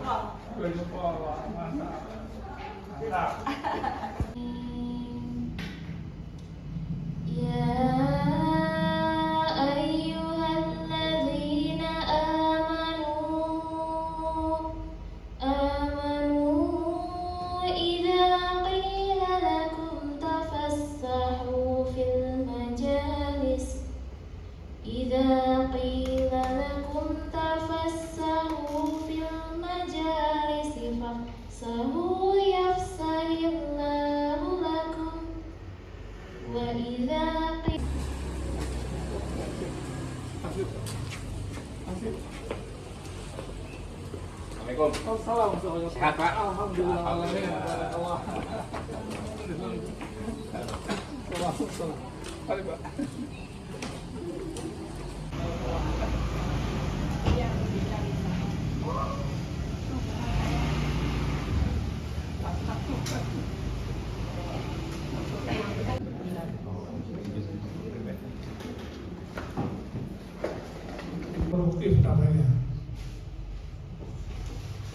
jempol. Mantap. Ya ayyuhalladzina amanu idza qila lakum tafassahu fil majalis fafsahu yafsahillahu lakum wa idza Assalamualaikum. Sehat, Pak? Alhamdulillah. Barakallah. Waalaikumsalam. Mari, Pak. Produktif namanya.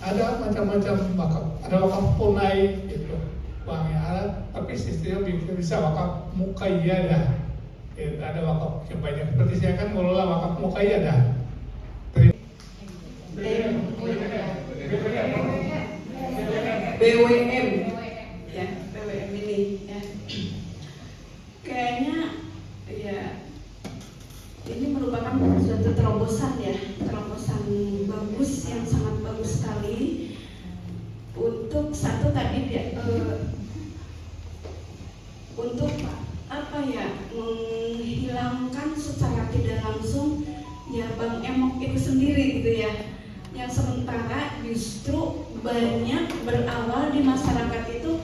Ada macam-macam wakaf, ada wakaf punai itu uangnya ada, tapi sistemnya bisa wakaf muqayyadah. Ada wakaf yang banyak. Seperti saya kan mengelola wakaf muqayyadah. BWM ya, BWM ini ya. Kayaknya ya ini merupakan suatu terobosan ya, terobosan bagus yang sangat bagus sekali. Untuk satu tadi untuk apa ya, menghilangkan secara tidak langsung ya Bang Emok itu sendiri gitu ya, yang sementara justru banyak berawal di masyarakat itu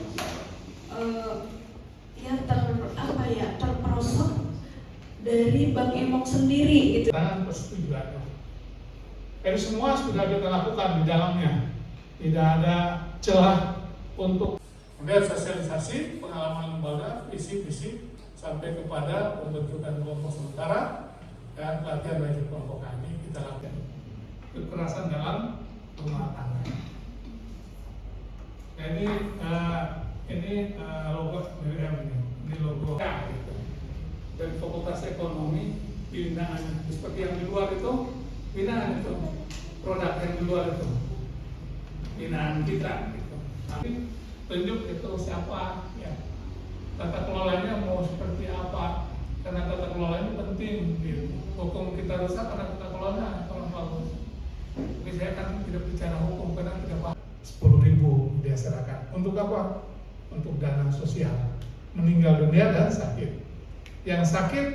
ya terperosok dari Bang Emok sendiri gitu. Persetujuan. Jadi semua sudah kita lakukan di dalamnya, tidak ada celah untuk kemudian sosialisasi pengalaman lembaga, visi-visi sampai kepada pembentukan kelompok sementara dan pelatihan bagi kelompok kami kita lakukan kekerasan dalam rumah tangga. Nah, ini logo ini logo gitu. Dari Fakultas Ekonomi binaan seperti yang di luar itu binaan itu produk yang di luar itu binaan kita gitu. Tapi tunjuk itu siapa ya, tata kelolanya mau seperti apa, karena tata kelola itu penting gitu. Hukum kita rusak karena tata kelolanya kurang bagus. Tapi saya kan tidak bicara hukum karena tidak paham. 10.000 diserahkan untuk apa? Untuk dana sosial meninggal dunia dan sakit. Yang sakit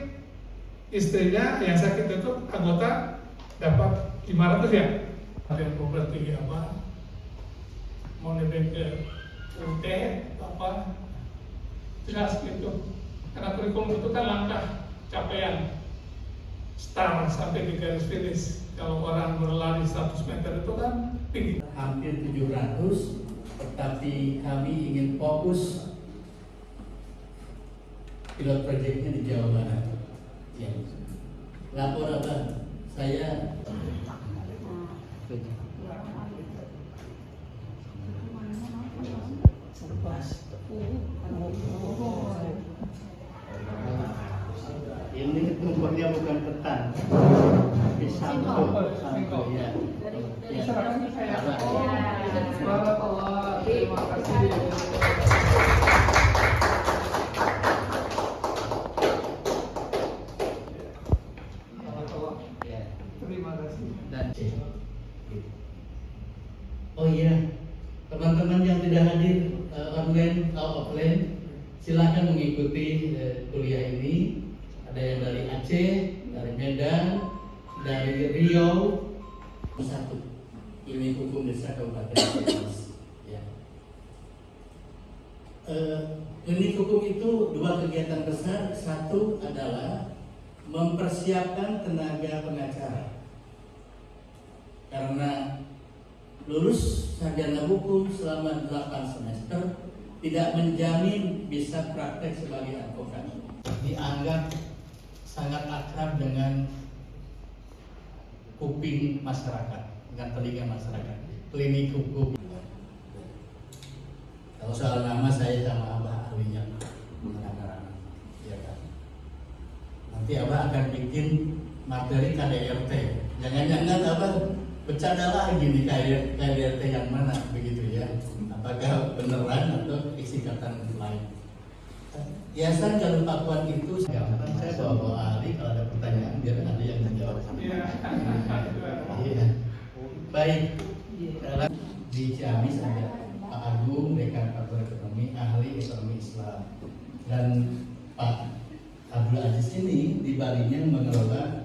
istrinya, yang sakit itu anggota dapat 500 ya. Ada yang properti apa? Mau nebeng ke UT apa? Jelas gitu. Karena kurikulum itu kan langkah capaian start sampai di garis finish. Kalau orang berlari 100 meter itu kan tinggi. Hampir 700, tetapi kami ingin fokus pilot projectnya di Jawa Barat. Ya. Lapor apa? Saya ini nomornya bukan petan, tapi sampo ya. Serahkan ke saya. Barakallah. Terima kasih. Terima kasih. Dan oh iya, teman-teman yang tidak hadir online atau offline, silakan mengikuti kuliah ini. Ada yang dari Aceh, dari Medan, dari Riau, satu ilmu hukum desa Kabupaten Ciamis. Ya. Unit hukum itu dua kegiatan besar. Satu adalah mempersiapkan tenaga pengacara, karena lulus sarjana hukum selama 8 semester tidak menjamin bisa praktek sebagai advokat. Dianggap sangat akrab dengan kuping masyarakat, dengan telinga masyarakat. klinik hukum. Kalau soal nama saya sama Abah ahlinya mengarang, ya kan. Nanti Abah akan bikin materi KDRT. Jangan-jangan Abah bercanda lagi nih KDRT yang mana begitu ya? Apakah beneran atau iksikatan lain? Yayasan Jalur Pakuan itu gampang, saya bawa ahli kalau ada pertanyaan biar ada yang menjawab. Iya. Baik. Di Ciamis ada Pak Agung, Dekan Fakultas Ekonomi, ahli ekonomi Islam, dan Pak Abdul Aziz ini di Balinya mengelola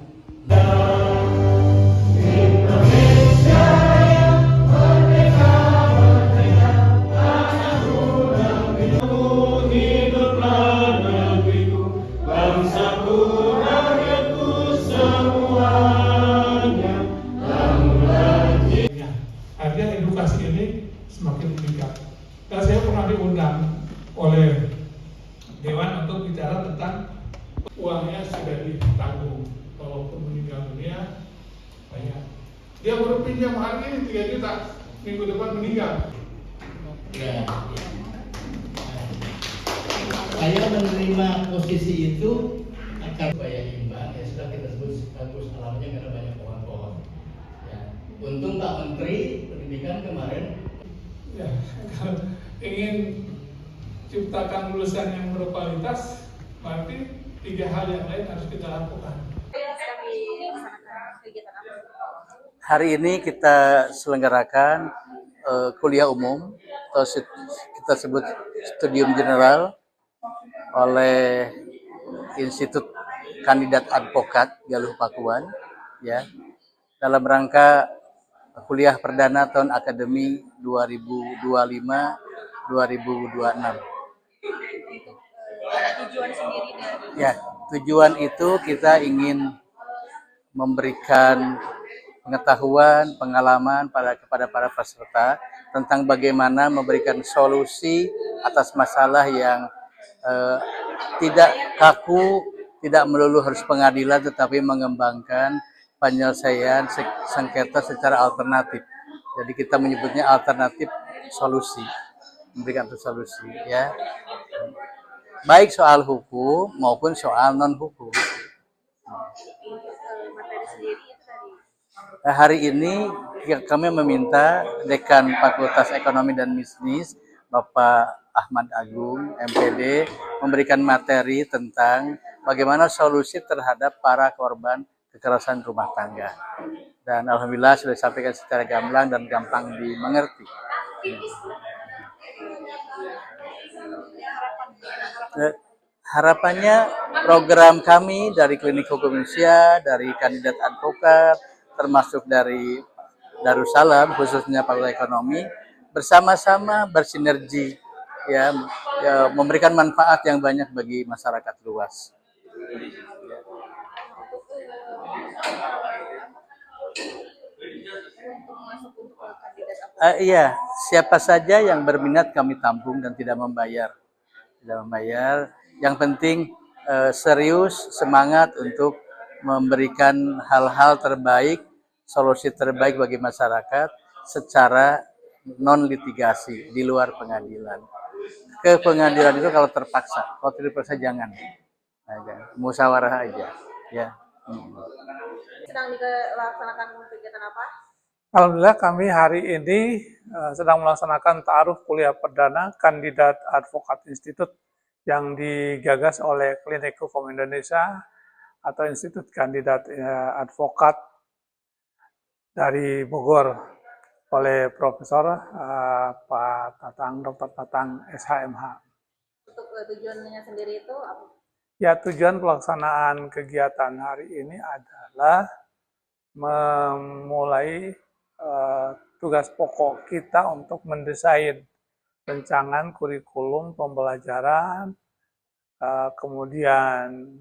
artinya edukasi ini semakin meningkat. Dan saya pernah diundang oleh Dewan untuk bicara tentang uangnya sudah ditanggung, walaupun meninggal dunia banyak. Dia baru pinjam hari ini 3 juta, minggu depan meninggal. ya. Saya menerima posisi itu akan supaya imbang, ya sudah kita sebut bagus alamnya karena banyak pohon-pohon. Ya. Untung Pak Menteri Pendidikan kemarin Ya, kalau ingin ciptakan lulusan yang berkualitas, berarti 3 hal yang lain harus kita lakukan. Hari ini kita selenggarakan kuliah umum atau kita sebut studium general oleh Institut Kandidat Advokat Galuh Pakuan, ya, dalam rangka kuliah perdana tahun akademi 2025-2026. Ya, tujuan itu kita ingin memberikan pengetahuan, pengalaman kepada para peserta tentang bagaimana memberikan solusi atas masalah yang tidak kaku, tidak melulu harus pengadilan, tetapi mengembangkan penyelesaian sengketa secara alternatif. Jadi kita menyebutnya alternatif solusi, memberikan solusi, ya. Baik soal hukum maupun soal non hukum. Hari ini kami meminta Dekan Fakultas Ekonomi dan Bisnis, Bapak Ahmad Agung, MPD, memberikan materi tentang bagaimana solusi terhadap para korban kekerasan rumah tangga. Dan alhamdulillah sudah disampaikan secara gamblang dan gampang dimengerti. Harapannya program kami dari Klinik Hukum Indonesia, dari kandidat advokat, termasuk dari Darussalam, khususnya Fakultas Ekonomi, bersama-sama bersinergi, ya, memberikan manfaat yang banyak bagi masyarakat luas. Iya, siapa saja yang berminat kami tampung dan tidak membayar. Yang penting serius, semangat untuk memberikan hal-hal terbaik, solusi terbaik bagi masyarakat secara non litigasi di luar pengadilan. Ke pengadilan itu kalau terpaksa, kalau tidak terpaksa jangan. Musyawarah aja, ya. Sedang dilaksanakan kegiatan apa? Alhamdulillah kami hari ini sedang melaksanakan ta'aruf kuliah perdana kandidat advokat institut yang digagas oleh Klinik Hukum Indonesia atau Institut Kandidat Advokat dari Bogor oleh Profesor Pak Tatang, Dr. Tatang SHMH. Untuk tujuannya sendiri itu apa? Ya, tujuan pelaksanaan kegiatan hari ini adalah memulai tugas pokok kita untuk mendesain rancangan kurikulum pembelajaran, kemudian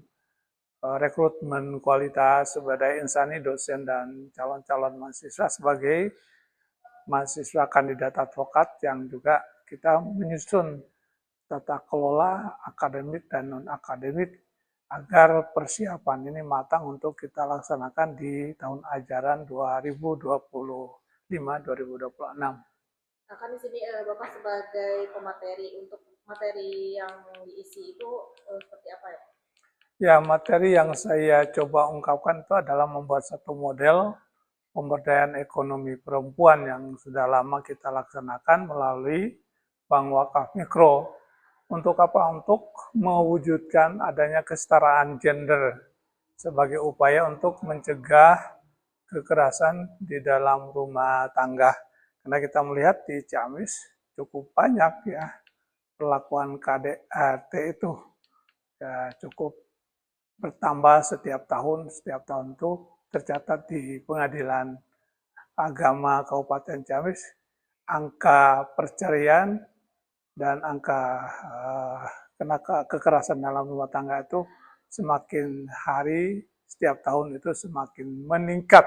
rekrutmen kualitas sumber daya insani dosen dan calon-calon mahasiswa sebagai mahasiswa kandidat advokat yang juga kita menyusun tata kelola akademik dan non-akademik agar persiapan ini matang untuk kita laksanakan di tahun ajaran 2025 5/2026. Nah, kan di sini Bapak sebagai pemateri, untuk materi yang diisi itu seperti apa ya? Ya, materi yang saya coba ungkapkan itu adalah membuat satu model pemberdayaan ekonomi perempuan yang sudah lama kita laksanakan melalui Bank Wakaf Mikro. Untuk apa? Untuk mewujudkan adanya kesetaraan gender sebagai upaya untuk mencegah kekerasan di dalam rumah tangga. Karena kita melihat di Ciamis cukup banyak ya perlakuan KDRT itu ya cukup bertambah setiap tahun itu tercatat di Pengadilan Agama Kabupaten Ciamis angka perceraian dan angka kekerasan dalam rumah tangga itu semakin hari setiap tahun itu semakin meningkat.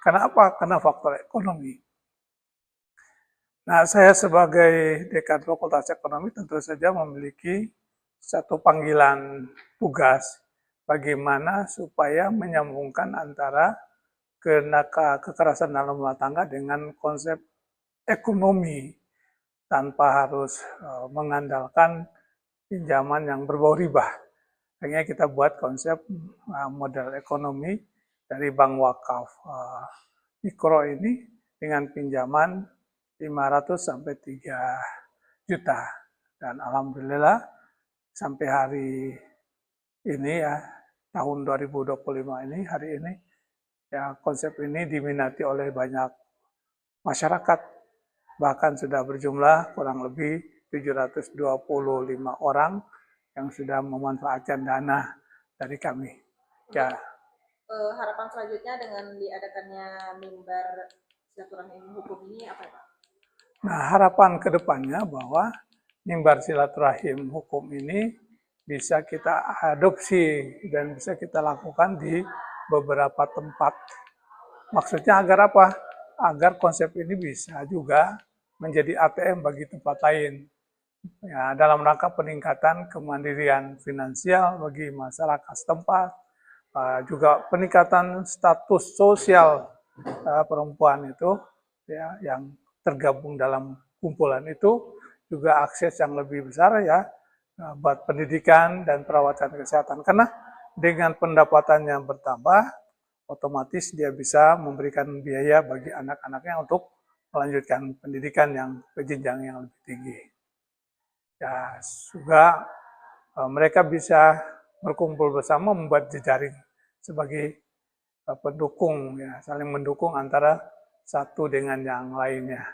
Karena apa? Karena faktor ekonomi. Nah, saya sebagai Dekan Fakultas Ekonomi tentu saja memiliki satu panggilan tugas bagaimana supaya menyambungkan antara kekerasan dalam rumah tangga dengan konsep ekonomi tanpa harus mengandalkan pinjaman yang berbau riba. Akhirnya kita buat konsep model ekonomi dari Bank Wakaf Mikro ini dengan pinjaman 500 sampai 3 juta. Dan alhamdulillah sampai hari ini ya, tahun 2025 ini, hari ini, ya konsep ini diminati oleh banyak masyarakat. Bahkan sudah berjumlah kurang lebih 725 orang yang sudah memanfaatkan dana dari kami. Ya. Harapan selanjutnya dengan diadakannya mimbar silaturahim hukum ini apa ya, Pak? Nah, harapan ke depannya bahwa mimbar silaturahim hukum ini bisa kita adopsi dan bisa kita lakukan di beberapa tempat. Maksudnya agar apa? Agar konsep ini bisa juga menjadi ATM bagi tempat lain. Ya, dalam rangka peningkatan kemandirian finansial bagi masyarakat setempat, juga peningkatan status sosial perempuan itu ya yang tergabung dalam kumpulan itu juga akses yang lebih besar ya buat pendidikan dan perawatan kesehatan. Karena dengan pendapatan yang bertambah, otomatis dia bisa memberikan biaya bagi anak-anaknya untuk melanjutkan pendidikan yang ke jenjang yang lebih tinggi. Ya, juga mereka bisa berkumpul bersama membuat jejaring sebagai pendukung ya, saling mendukung antara satu dengan yang lainnya.